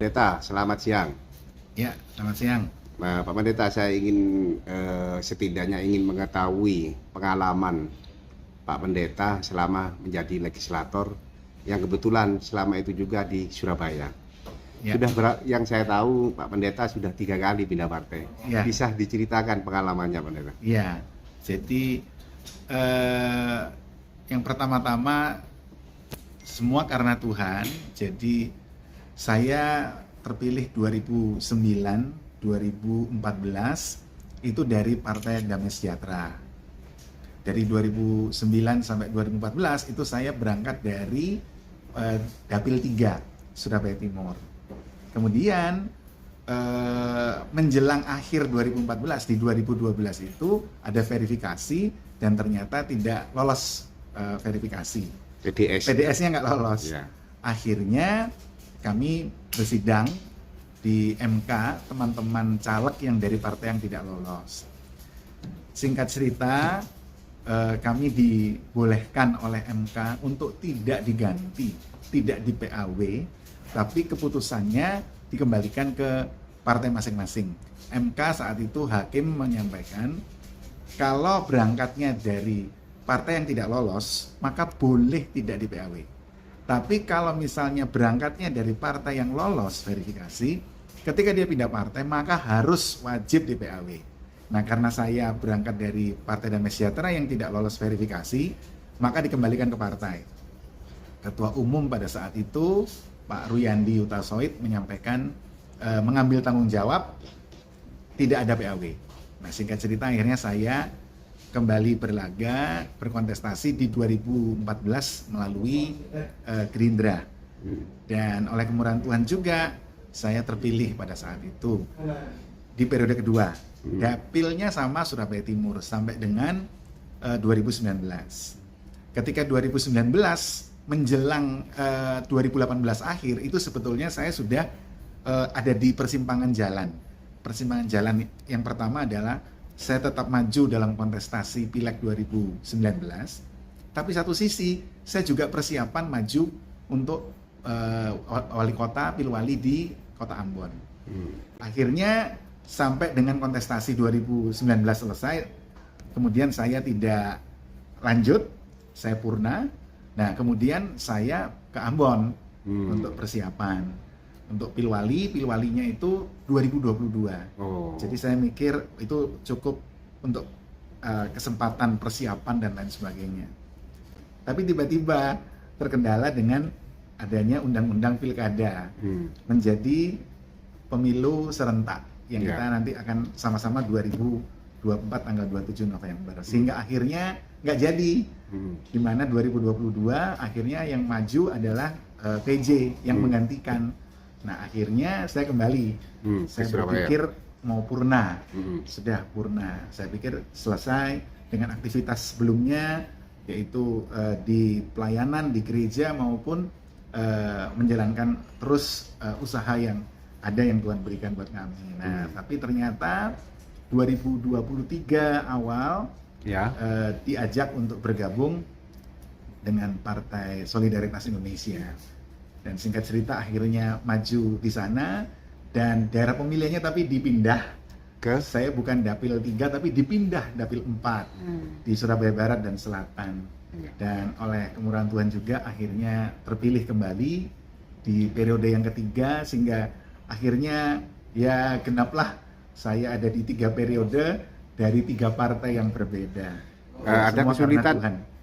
Pendeta, selamat siang. Ya, selamat siang. Nah, Pak Pendeta, saya ingin setidaknya ingin mengetahui pengalaman Pak Pendeta selama menjadi legislator yang kebetulan selama itu juga di Surabaya. Ya. Yang saya tahu Pak Pendeta sudah 3 kali pindah partai. Ya. Bisa diceritakan pengalamannya, Pendeta? Ya, jadi yang pertama-tama semua karena Tuhan. Jadi saya terpilih 2009, 2014 itu dari Partai Damai Sejahtera. Dari 2009 sampai 2014 itu saya berangkat dari Dapil 3 Surabaya Timur. Kemudian menjelang akhir 2014, di 2012 itu ada verifikasi dan ternyata tidak lolos verifikasi. PDS-nya nggak lolos. Ya. Akhirnya kami bersidang di MK, teman-teman caleg yang dari partai yang tidak lolos. Singkat cerita, kami dibolehkan oleh MK untuk tidak diganti, tidak di PAW, tapi keputusannya dikembalikan ke partai masing-masing. MK saat itu hakim menyampaikan kalau berangkatnya dari partai yang tidak lolos, maka boleh tidak di PAW. Tapi kalau misalnya berangkatnya dari partai yang lolos verifikasi, ketika dia pindah partai maka harus wajib di PAW. Nah, karena saya berangkat dari Partai Damai Sejahtera yang tidak lolos verifikasi, maka dikembalikan ke partai. Ketua Umum pada saat itu, Pak Ruyandi Utasoid menyampaikan mengambil tanggung jawab tidak ada PAW. Nah, singkat cerita akhirnya saya kembali berlaga, berkontestasi di 2014 melalui Gerindra. Dan oleh kemurahan Tuhan juga saya terpilih pada saat itu di periode kedua. Dapilnya sama Surabaya Timur sampai dengan 2019. Ketika 2019 menjelang 2018 akhir itu sebetulnya saya sudah ada di persimpangan jalan. Persimpangan jalan yang pertama adalah saya tetap maju dalam kontestasi Pileg 2019, tapi satu sisi saya juga persiapan maju untuk wali kota, pilwali di Kota Ambon. Akhirnya sampai dengan kontestasi 2019 selesai, kemudian saya tidak lanjut, saya purna. Nah, kemudian saya ke Ambon untuk persiapan. Untuk pilwalinya itu 2022. Jadi saya mikir itu cukup untuk kesempatan persiapan dan lain sebagainya. Tapi tiba-tiba terkendala dengan adanya undang-undang pilkada menjadi pemilu serentak yang kita nanti akan sama-sama 2024 tanggal 27 November. Sehingga akhirnya nggak jadi. Di mana 2022 akhirnya yang maju adalah PJ yang menggantikan. Nah, akhirnya saya kembali. Saya berpikir mau purna. Sudah purna. Saya pikir selesai dengan aktivitas sebelumnya, yaitu di pelayanan di gereja maupun menjalankan terus usaha yang ada yang Tuhan berikan buat kami. Nah, tapi ternyata 2023 awal diajak untuk bergabung dengan Partai Solidaritas Indonesia. Dan singkat cerita akhirnya maju di sana dan daerah pemilihannya tapi dipindah ke saya bukan Dapil 3 tapi dipindah Dapil 4 di Surabaya Barat dan Selatan. Dan oleh kemurahan Tuhan juga akhirnya terpilih kembali di periode yang ketiga sehingga akhirnya ya genaplah saya ada di 3 periode dari 3 partai yang berbeda.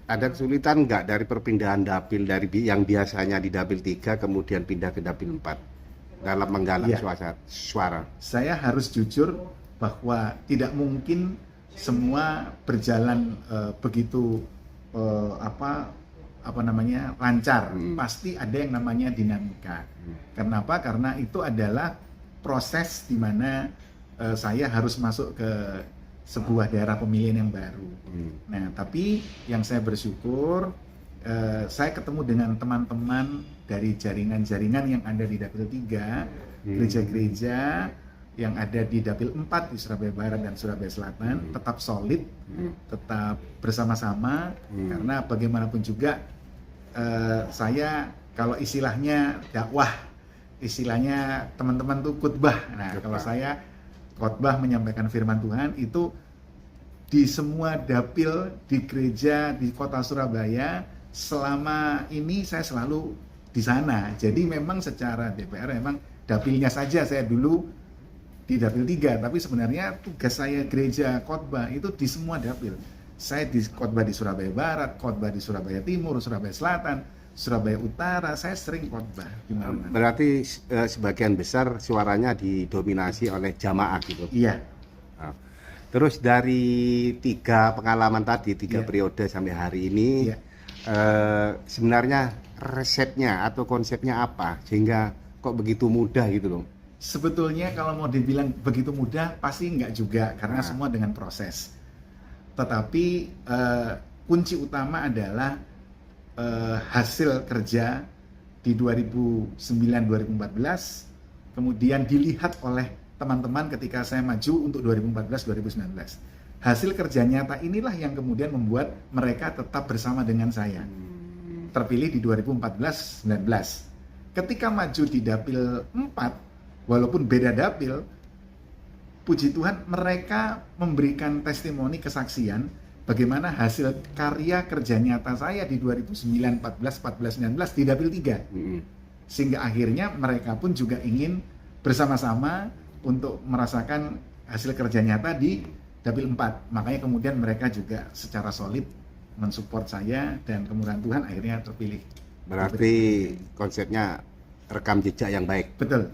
Ada kesulitan nggak dari perpindahan dapil dari yang biasanya di Dapil 3 kemudian pindah ke Dapil 4 dalam menggalang suara? Saya harus jujur bahwa tidak mungkin semua berjalan begitu lancar. Pasti ada yang namanya dinamika. Kenapa? Karena itu adalah proses di mana saya harus masuk ke sebuah daerah pemilihan yang baru. Nah, tapi yang saya bersyukur, saya ketemu dengan teman-teman dari jaringan-jaringan yang ada di Dapil 3, gereja-gereja yang ada di Dapil 4 di Surabaya Barat dan Surabaya Selatan, tetap solid, tetap bersama-sama, karena bagaimanapun juga saya kalau istilahnya dakwah istilahnya teman-teman tuh khotbah. Nah, kalau saya khotbah menyampaikan firman Tuhan itu di semua dapil di gereja di kota Surabaya. Selama ini saya selalu di sana. Jadi memang secara DPR memang dapilnya saja saya dulu di dapil 3, tapi sebenarnya tugas saya gereja khotbah itu di semua dapil. Saya di khotbah di Surabaya Barat, khotbah di Surabaya Timur, Surabaya Selatan, Surabaya Utara, saya sering khotbah di mana-mana. Berarti sebagian besar suaranya didominasi oleh jamaah gitu. Iya. Nah, terus dari 3 pengalaman tadi, 3 periode sampai hari ini, sebenarnya resepnya atau konsepnya apa sehingga kok begitu mudah gitu loh? Sebetulnya kalau mau dibilang begitu mudah pasti enggak juga, karena semua dengan proses. Tetapi kunci utama adalah hasil kerja di 2009-2014, kemudian dilihat oleh teman-teman ketika saya maju untuk 2014-2019. Hasil kerja nyata inilah yang kemudian membuat mereka tetap bersama dengan saya. Terpilih di 2014-19. Ketika maju di dapil 4, walaupun beda dapil, puji Tuhan mereka memberikan testimoni kesaksian bagaimana hasil karya kerja nyata saya di 2009, 14, 14, 19 di dapil 3. Sehingga akhirnya mereka pun juga ingin bersama-sama untuk merasakan hasil kerja nyata di dapil 4. Makanya kemudian mereka juga secara solid mensupport saya dan kemurahan Tuhan akhirnya terpilih. Berarti konsepnya rekam jejak yang baik. Betul.